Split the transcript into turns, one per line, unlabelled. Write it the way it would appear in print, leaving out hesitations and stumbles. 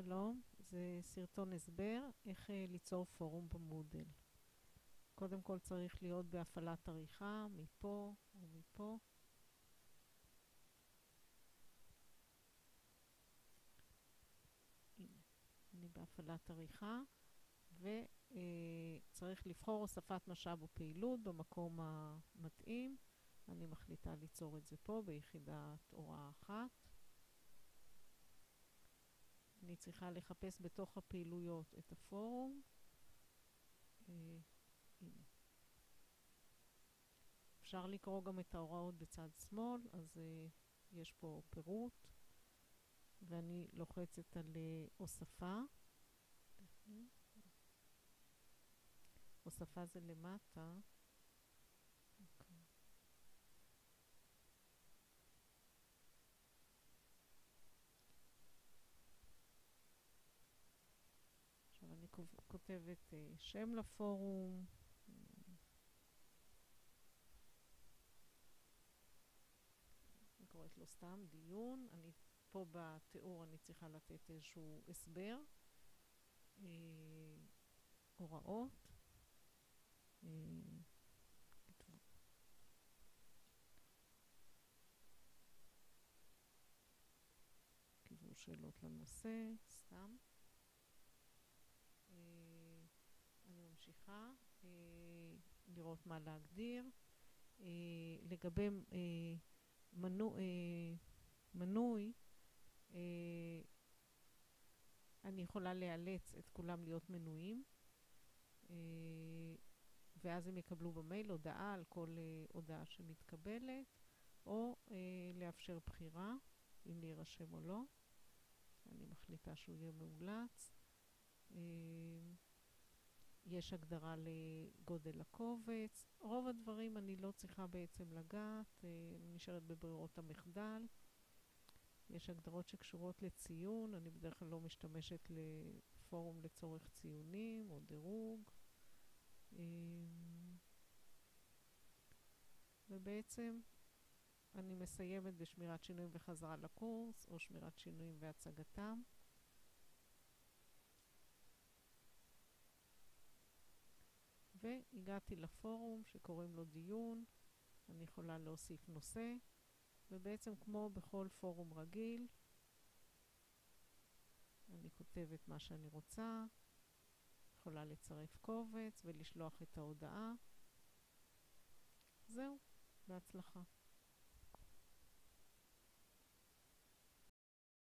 שלום, זה סרטון הסבר איך ליצור פורום במודל. קודם כל צריך להיות בהפעלת עריכה, מפה או מפה. הנה, אני בהפעלת עריכה, וצריך לבחור הוספת משאב או פעילות במקום המתאים. אני מחליטה ליצור את זה פה ביחידת הוראה אחת. אני צריכה לחפש בתוך הפעילויות את הפורום. הנה. אפשר לקרוא גם את ההוראות בצד שמאל, אז יש פה פירוט, ואני לוחצת על הוספה. הוספה זה למטה. עכשיו אני כותבת שם לפורום. אני קוראת לו סתם דיון. אני פה בתיאור אני צריכה לתת איזשהו הסבר, הוראות, כיוון שאלות לנושא, סתם. אני ממשיכה לראות מה להגדיר. לגבי מנוי, אני יכולה לאלץ את כולם להיות מנויים, ואז הם יקבלו במייל הודעה על כל הודעה שמתקבלת, או לאפשר בחירה אם להירשם או לא. אני מחליטה שהוא יהיה מאולץ. יש הגדרה לגודל הקובץ. רוב הדברים אני לא צריכה בעצם לגעת, נשארת בברירות המחדל. יש הגדרות שקשורות לציון, אני בדרך כלל לא משתמשת לפורום לצורך ציונים או דירוג. ובעצם אני מסיימת בשמירת שינויים וחזרה לקורס, או שמירת שינויים והצגתם. והגעתי לפורום שקוראים לו דיון. אני יכולה להוסיף נושא, ובעצם כמו בכל פורום רגיל, אני כותבת מה שאני רוצה, יכולה לצרף קובץ ולשלוח את ההודעה. זהו, בהצלחה.